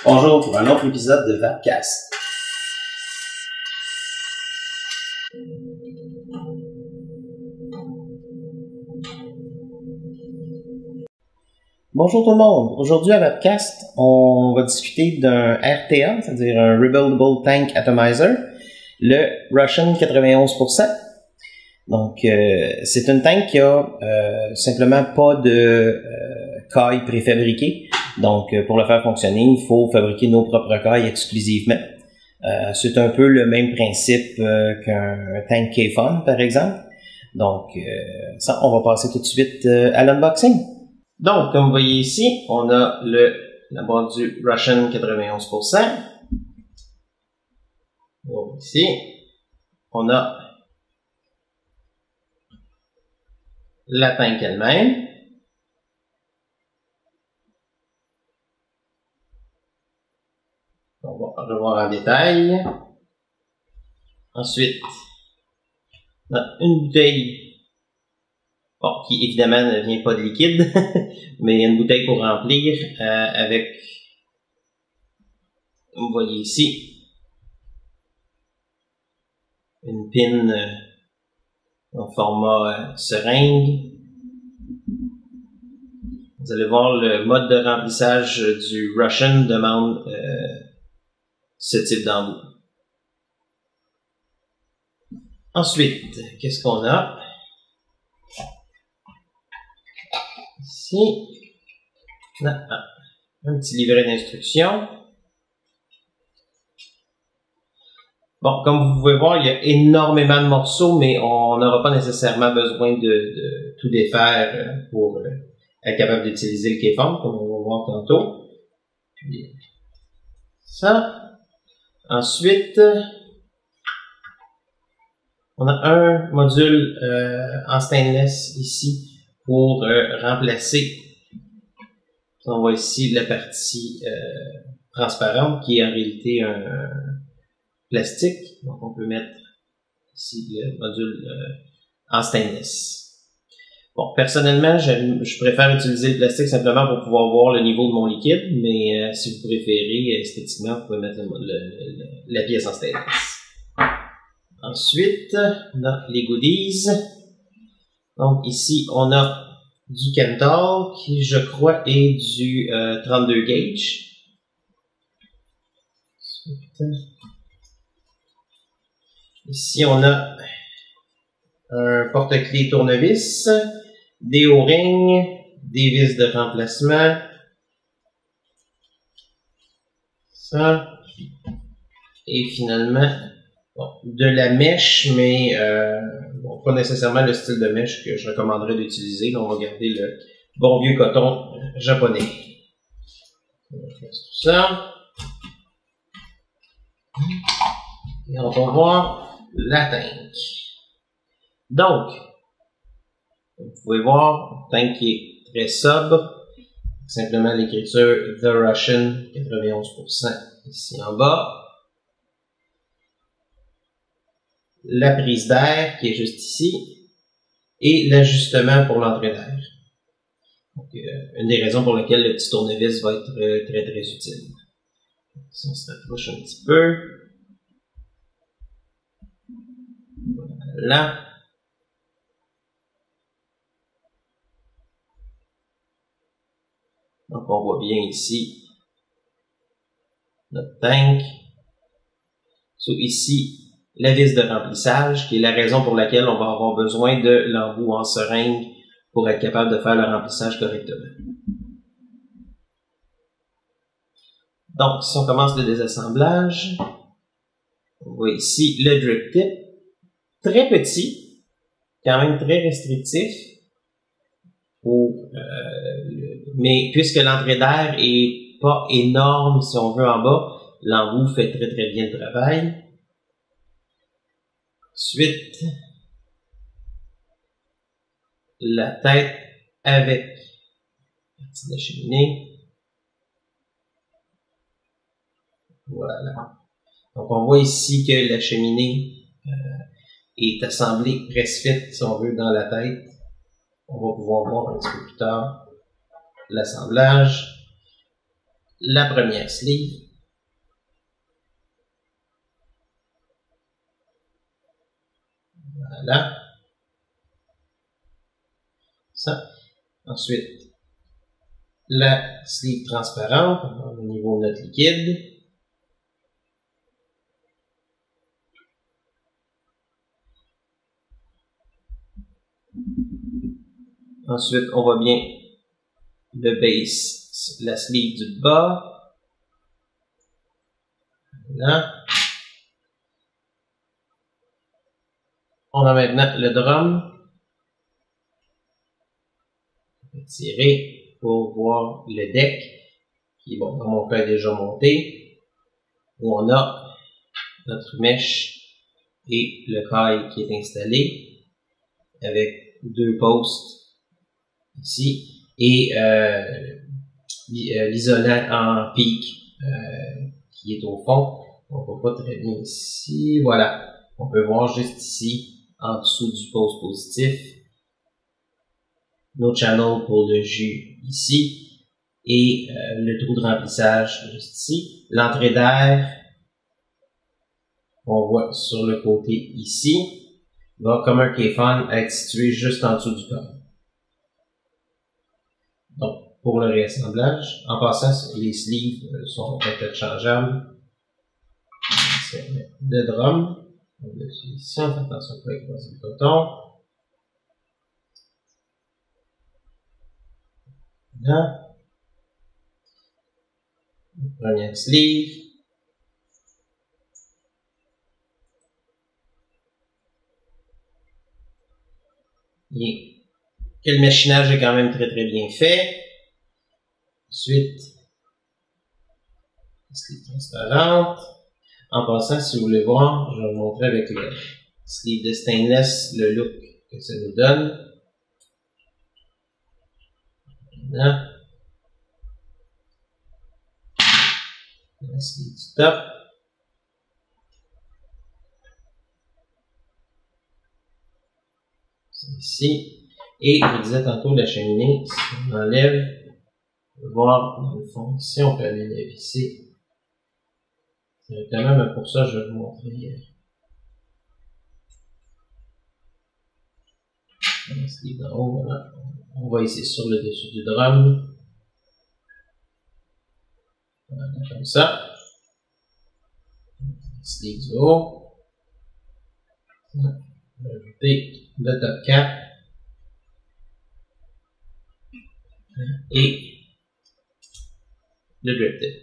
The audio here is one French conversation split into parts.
Bonjour pour un autre épisode de Vapcast. Bonjour tout le monde. Aujourd'hui à Vapcast, on va discuter d'un RTA, c'est-à-dire un Rebuildable Tank Atomizer, le Russian 91%. Donc, c'est une tank qui a simplement pas de caille préfabriquée. Donc, pour le faire fonctionner, il faut fabriquer nos propres cailles exclusivement. C'est un peu le même principe qu'un tank K-Fun, par exemple. Donc, ça, on va passer tout de suite à l'unboxing. Donc, comme vous voyez ici, on a la boîte du Russian 91%. Donc, ici, on a la tank elle-même. On va revoir en détail. Ensuite, on a une bouteille, bon, qui évidemment ne vient pas de liquide, mais une bouteille pour remplir avec, comme vous voyez ici, une pin en format seringue. Vous allez voir, le mode de remplissage du Russian demande ce type d'embout. Ensuite, qu'est-ce qu'on a? Ici, on a un petit livret d'instructions. Bon, comme vous pouvez voir, il y a énormément de morceaux, mais on n'aura pas nécessairement besoin de tout défaire pour être capable d'utiliser le K-Fun, comme on va voir tantôt. Puis, ça. Ensuite, on a un module en stainless ici pour remplacer. On voit ici la partie transparente qui est en réalité un plastique. Donc on peut mettre ici le module en stainless. Bon, personnellement, je préfère utiliser le plastique simplement pour pouvoir voir le niveau de mon liquide, mais si vous préférez, esthétiquement, vous pouvez mettre la pièce en stainless. Ensuite, on a les goodies. Donc ici, on a du Kental qui, je crois, est du 32 gauge. Ensuite, ici, on a un porte-clés tournevis, des O-rings, des vis de remplacement. Ça. Et finalement, bon, de la mèche, mais bon, pas nécessairement le style de mèche que je recommanderais d'utiliser. On va garder le bon vieux coton japonais. On va faire tout ça. Et on va voir la tank. Donc, vous pouvez voir, une tank qui est très sobre. Simplement l'écriture The Russian 91% ici en bas. La prise d'air qui est juste ici et l'ajustement pour l'entrée d'air. Donc, une des raisons pour lesquelles le petit tournevis va être très utile. Si on se rapproche un petit peu. Voilà. Donc on voit bien ici notre tank. So, ici, la vis de remplissage, qui est la raison pour laquelle on va avoir besoin de l'embout en seringue pour être capable de faire le remplissage correctement. Donc, si on commence le désassemblage, on voit ici le drip tip, très petit, quand même très restrictif, mais puisque l'entrée d'air est pas énorme, si on veut, en bas, l'embout fait très bien le travail. Ensuite, la tête avec la partie de la cheminée. Voilà. Donc, on voit ici que la cheminée est assemblée press-fit, si on veut, dans la tête. On va pouvoir voir un petit peu plus tard l'assemblage. la première sleeve. Voilà. Ça. Ensuite, la sleeve transparente au niveau de notre liquide. Ensuite, on voit bien le base, la sleeve du bas. Voilà. On a maintenant le drum. Tirer pour voir le deck, qui, bon, dans mon cas, est déjà monté, où on a notre mèche et le caille qui est installé, avec deux postes ici, et l'isolant en pique qui est au fond. On voit pas très bien ici. Voilà. On peut voir juste ici, en dessous du poste positif, nos channels pour le jus ici, et le trou de remplissage juste ici. L'entrée d'air, on voit sur le côté ici, va comme un K-Fun être situé juste en dessous du corps. Donc, pour le réassemblage, en passant, les sleeves sont interchangeables. C'est le drum. Ici, on fait attention à ne pas écraser le coton. Là. Première sleeve. Et que le machinage est quand même très bien fait. Ensuite, sleeve transparente. En passant, si vous voulez voir, je vais vous montrer avec le sleeve de stainless le look que ça nous donne. Là. La sleeve du top. C'est ici. Et je vous disais tantôt la cheminée, si on enlève, on peut voir dans le fond ici, on peut aller la visser directement, mais pour ça, je vais vous montrer la sleeve d'en haut. Voilà. On va ici sur le dessus du drum. Voilà, comme ça. Sleeve du haut. On va ajouter le top cap. Et le drip tip.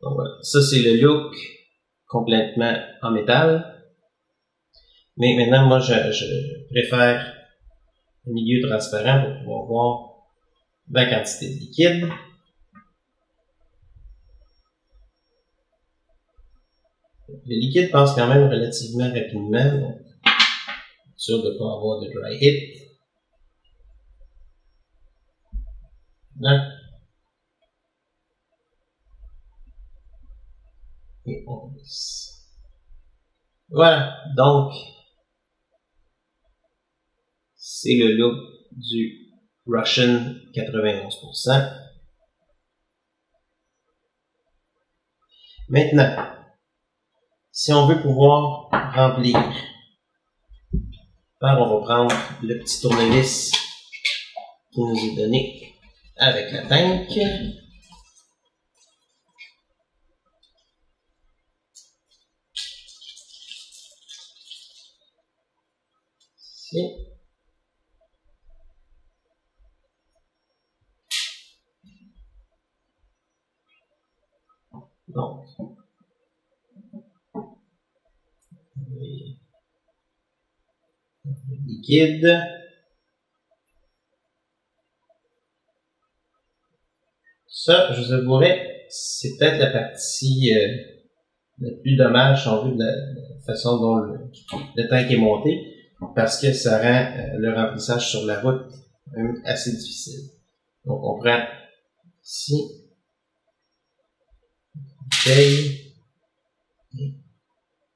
Donc voilà, ça c'est le look complètement en métal. Mais maintenant, moi, je préfère le milieu transparent pour pouvoir voir la quantité de liquide. Le liquide passe quand même relativement rapidement, donc sûr de ne pas avoir de dry hit. Là. Et on glisse. Voilà, donc c'est le look du Russian 91%. Maintenant, si on veut pouvoir remplir, on va prendre le petit tournevis qui nous est donné avec la tank. Ici. Donc, liquide. Ça, je vous avouerai, c'est peut-être la partie la plus dommage, si on veut, de la façon dont le tank est monté, parce que ça rend le remplissage sur la route même assez difficile. Donc, on prend ici, bouteille, et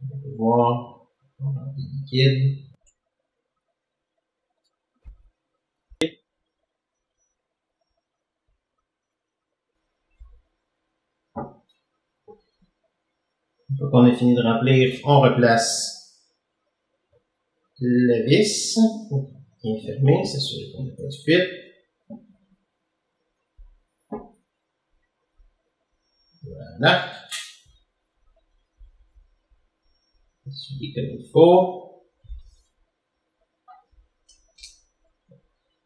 on peut voir, on a du liquide. fois qu'on a fini de remplir, on replace la vis. Bien fermé, s'assurer qu'on n'a pas de fuite. Voilà. Essuyer comme il faut.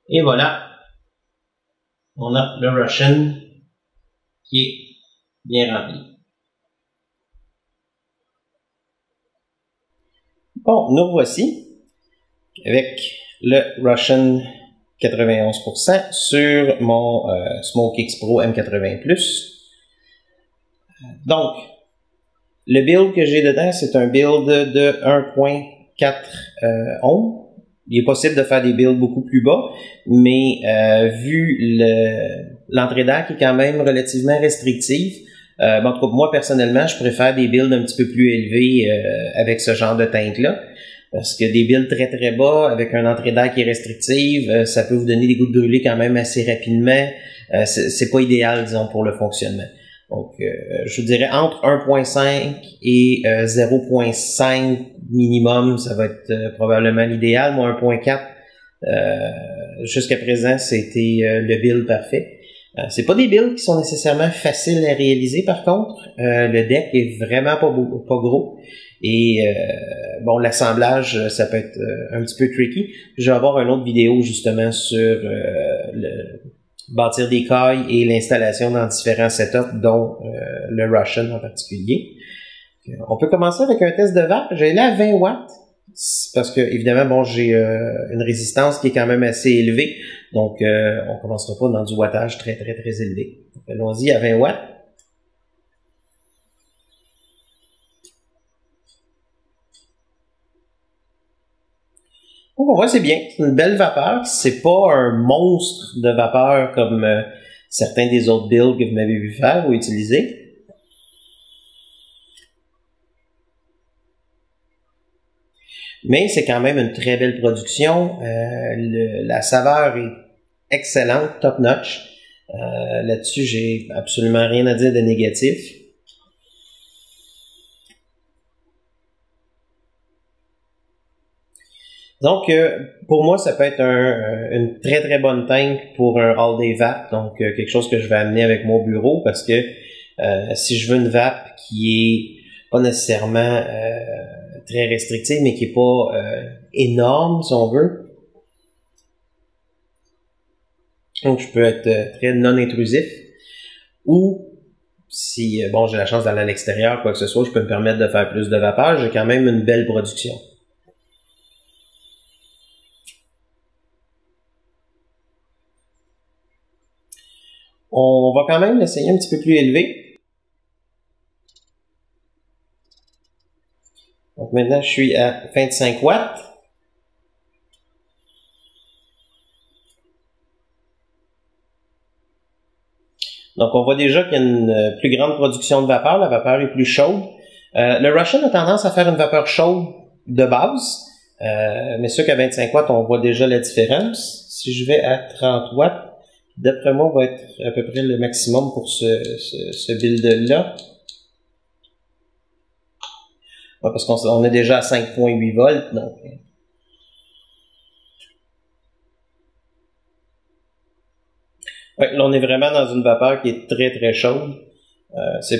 Et voilà. On a le Russian qui est bien rempli. Bon, nous voici avec le Russian 91% sur mon Smoke X Pro M80+. Donc, le build que j'ai dedans, c'est un build de 1.4 ohms. Il est possible de faire des builds beaucoup plus bas, mais vu l'entrée d'air qui est quand même relativement restrictive, en tout cas moi personnellement, je préfère des builds un petit peu plus élevés avec ce genre de tank-là. Parce que des builds très très bas avec une entrée d'air qui est restrictive, ça peut vous donner des gouttes de brûlée quand même assez rapidement. C'est pas idéal, disons, pour le fonctionnement. Donc, je vous dirais entre 1.5 et 0.5 minimum, ça va être probablement l'idéal. Moi, 1.4, jusqu'à présent, c'était le build parfait. C'est pas des builds qui sont nécessairement faciles à réaliser, par contre. Le deck est vraiment pas gros. Et bon, l'assemblage, ça peut être un petit peu tricky. Je vais avoir une autre vidéo justement sur bâtir des cailles et l'installation dans différents setups, dont le Russian en particulier. On peut commencer avec un test de vape. J'ai là à 20 watts. Parce que, évidemment, bon, j'ai une résistance qui est quand même assez élevée. Donc, on commencera pas dans du wattage très, très, très élevé. Allons-y à 20 watts. Donc, on voit, c'est bien. C'est une belle vapeur. C'est pas un monstre de vapeur comme certains des autres builds que vous m'avez vu faire ou utiliser. Mais c'est quand même une très belle production. La saveur est excellente, top notch. Là-dessus, j'ai absolument rien à dire de négatif. Donc, pour moi, ça peut être une très très bonne tank pour un all-day vape. Donc, quelque chose que je vais amener avec mon bureau parce que si je veux une vape qui est pas nécessairement très restrictive, mais qui est pas énorme, si on veut. Donc, je peux être très non-intrusif. Ou, si, bon, j'ai la chance d'aller à l'extérieur, quoi que ce soit, je peux me permettre de faire plus de vapeur. J'ai quand même une belle production. On va quand même l'essayer un petit peu plus élevé. Donc maintenant, je suis à 25 watts. Donc on voit déjà qu'il y a une plus grande production de vapeur. La vapeur est plus chaude. Le Russian a tendance à faire une vapeur chaude de base. Mais sûr qu'à 25 watts, on voit déjà la différence. Si je vais à 30 watts, d'après moi, va être à peu près le maximum pour ce build-là. Ouais, parce qu'on est déjà à 5.8 volts, donc... Ouais, là, on est vraiment dans une vapeur qui est très, très chaude. C'est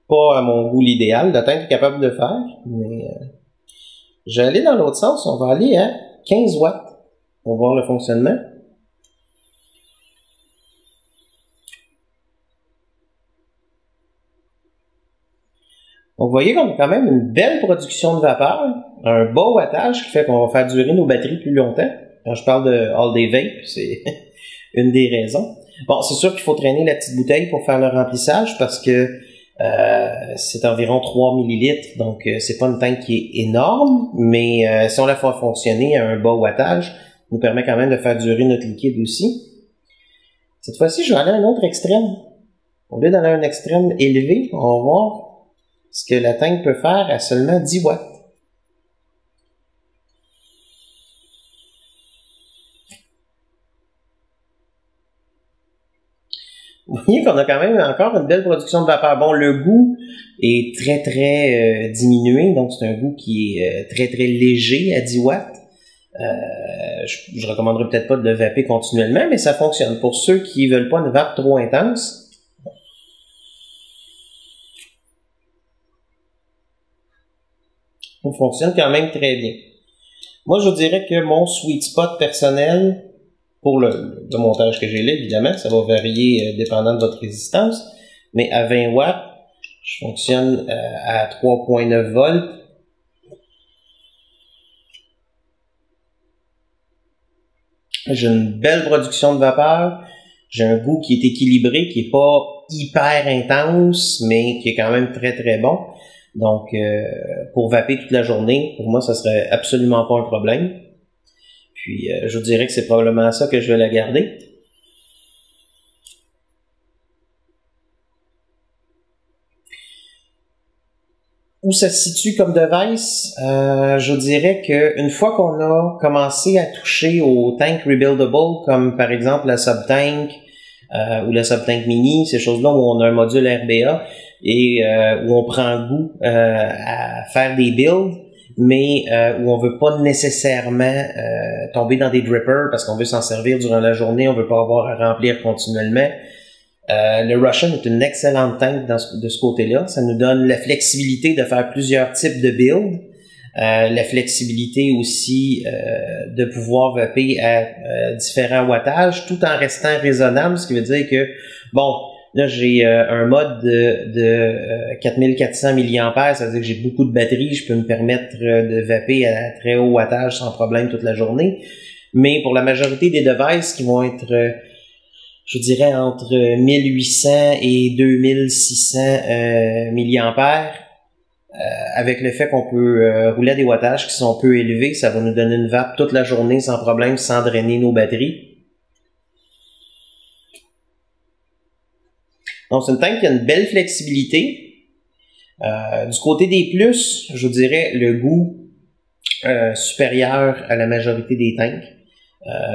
pas à mon goût l'idéal. Le tank est capable de le faire, mais... je vais aller dans l'autre sens. On va aller à 15 watts pour voir le fonctionnement. Donc, vous voyez qu'on a quand même une belle production de vapeur, un bas wattage qui fait qu'on va faire durer nos batteries plus longtemps. Quand je parle de all-day vape, c'est une des raisons. Bon, c'est sûr qu'il faut traîner la petite bouteille pour faire le remplissage parce que c'est environ 3 millilitres, donc c'est pas une tank qui est énorme, mais si on la fait fonctionner à un bas wattage, nous permet quand même de faire durer notre liquide aussi. Cette fois-ci, je vais aller à un autre extrême. Au lieu d'aller à un extrême élevé, on va voir ce que la tank peut faire à seulement 10 watts. Vous souligner qu'on a quand même encore une belle production de vapeur. Bon, le goût est très, très diminué, donc c'est un goût qui est très, très léger à 10 watts. Je recommanderais peut-être pas de le vaper continuellement, mais ça fonctionne. Pour ceux qui veulent pas une vape trop intense, ça fonctionne quand même très bien. Moi, je dirais que mon sweet spot personnel, pour le montage que j'ai là, évidemment, ça va varier dépendant de votre résistance, mais à 20 watts, je fonctionne à 3.9 volts. J'ai une belle production de vapeur, j'ai un goût qui est équilibré, qui est pas hyper intense, mais qui est quand même très très bon. Donc, pour vaper toute la journée, pour moi, ça serait absolument pas un problème. Puis, je vous dirais que c'est probablement ça que je vais la garder. Où ça se situe comme device? Je dirais qu'une fois qu'on a commencé à toucher aux tanks rebuildable, comme par exemple la Subtank ou la Subtank Mini, ces choses-là où on a un module RBA et où on prend goût à faire des builds, mais où on veut pas nécessairement tomber dans des drippers parce qu'on veut s'en servir durant la journée, on veut pas avoir à remplir continuellement. Le Russian est une excellente tank de ce côté-là. Ça nous donne la flexibilité de faire plusieurs types de builds, la flexibilité aussi de pouvoir vaper à différents wattages tout en restant raisonnable, ce qui veut dire que, bon, là j'ai un mode de 4400 mAh, ça veut dire que j'ai beaucoup de batterie, je peux me permettre de vaper à très haut wattage sans problème toute la journée. Mais pour la majorité des devices qui vont être je dirais entre 1800 et 2600 mAh, avec le fait qu'on peut rouler à des wattages qui sont peu élevés, ça va nous donner une vape toute la journée sans problème, sans drainer nos batteries. Donc c'est une tank qui a une belle flexibilité. Du côté des plus, je vous dirais le goût supérieur à la majorité des tanks.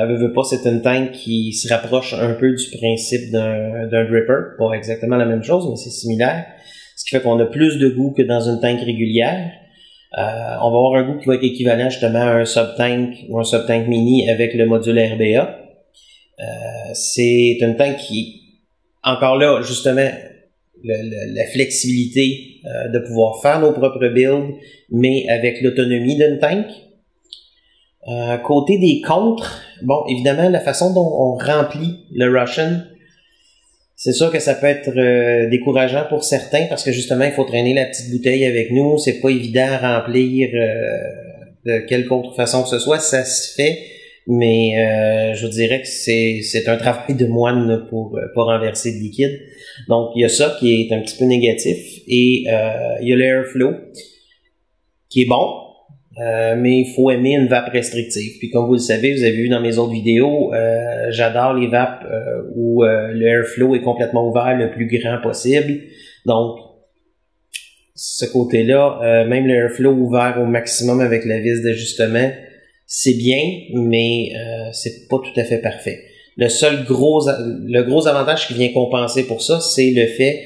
Veut pas, c'est une tank qui se rapproche un peu du principe d'un dripper, pas exactement la même chose, mais c'est similaire, ce qui fait qu'on a plus de goût que dans une tank régulière. On va avoir un goût qui va être équivalent justement à un Subtank ou un Subtank Mini avec le module RBA. C'est une tank qui, encore là, justement, la flexibilité de pouvoir faire nos propres builds, mais avec l'autonomie d'une tank. Côté des contres, bon, évidemment, la façon dont on remplit le Russian, c'est sûr que ça peut être décourageant pour certains parce que justement, il faut traîner la petite bouteille avec nous. C'est pas évident à remplir de quelque autre façon que ce soit. Ça se fait, mais je dirais que c'est un travail de moine pour pas renverser de liquide. Donc, il y a ça qui est un petit peu négatif. Et il y a l'airflow qui est bon. Mais il faut aimer une vape restrictive. Puis comme vous le savez, vous avez vu dans mes autres vidéos, j'adore les vapes où le airflow est complètement ouvert le plus grand possible. Donc, ce côté-là, même le airflow ouvert au maximum avec la vis d'ajustement, c'est bien, mais c'est pas tout à fait parfait. Le gros avantage qui vient compenser pour ça, c'est le fait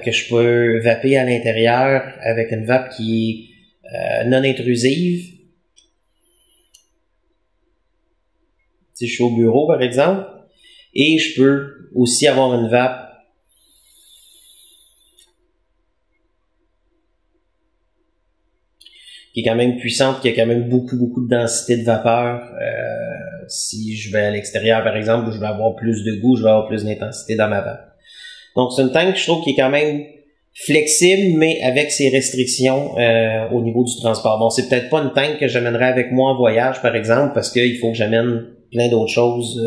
que je peux vaper à l'intérieur avec une vape qui est non intrusive. Si je suis au bureau, par exemple, et je peux aussi avoir une vape qui est quand même puissante, qui a quand même beaucoup de densité de vapeur. Si je vais à l'extérieur, par exemple, où je vais avoir plus de goût, je vais avoir plus d'intensité dans ma vape. Donc, c'est une tank que je trouve qui est quand même flexible, mais avec ses restrictions au niveau du transport. Bon, c'est peut-être pas une tank que j'amènerais avec moi en voyage, par exemple, parce qu'il faut que j'amène plein d'autres choses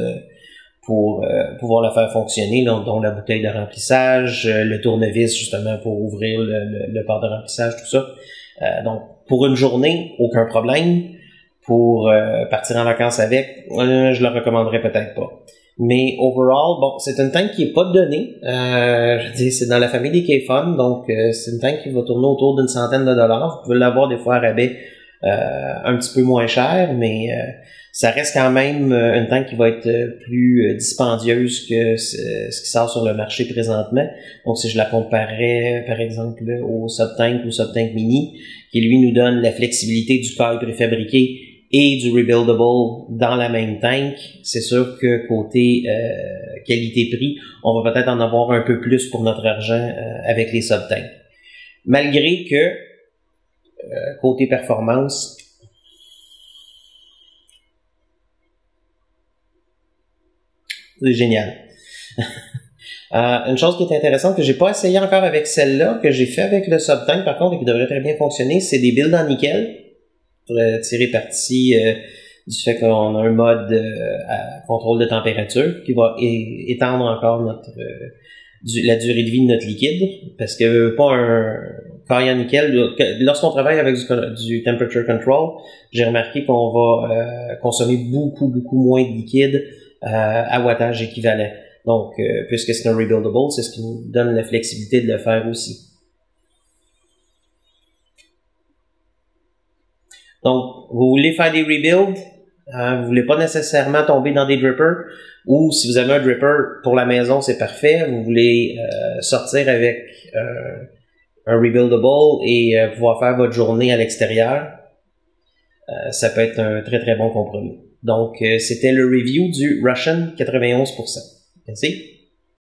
pour pouvoir la faire fonctionner, dont la bouteille de remplissage, le tournevis, justement, pour ouvrir le port de remplissage, tout ça. Donc, pour une journée, aucun problème. Pour partir en vacances avec, je le recommanderais peut-être pas. Mais overall, bon, c'est une tank qui est pas donnée. Je dis, c'est dans la famille des Kayfun, donc c'est une tank qui va tourner autour d'une $100. Vous pouvez l'avoir des fois à rabais un petit peu moins cher, mais Ça reste quand même une tank qui va être plus dispendieuse que ce qui sort sur le marché présentement. Donc, si je la comparais, par exemple, au Subtank ou Subtank Mini, qui lui nous donne la flexibilité du coil préfabriqué et du rebuildable dans la même tank, c'est sûr que côté qualité-prix, on va peut-être en avoir un peu plus pour notre argent avec les Subtanks. Malgré que, côté performance, c'est génial. Une chose qui est intéressante que j'ai pas essayé encore avec celle-là, que j'ai fait avec le Subtank par contre et qui devrait très bien fonctionner, c'est des builds en nickel pour tirer parti du fait qu'on a un mode à contrôle de température qui va étendre encore la durée de vie de notre liquide, parce que pas un coil en nickel, lorsqu'on travaille avec du temperature control, j'ai remarqué qu'on va consommer beaucoup moins de liquide à wattage équivalent. Donc, puisque c'est un rebuildable, c'est ce qui nous donne la flexibilité de le faire aussi. Donc, vous voulez faire des rebuilds, vous voulez pas nécessairement tomber dans des drippers, ou si vous avez un dripper pour la maison, c'est parfait. Vous voulez sortir avec un rebuildable et pouvoir faire votre journée à l'extérieur, ça peut être un très bon compromis. Donc, c'était le review du Russian 91%. Merci.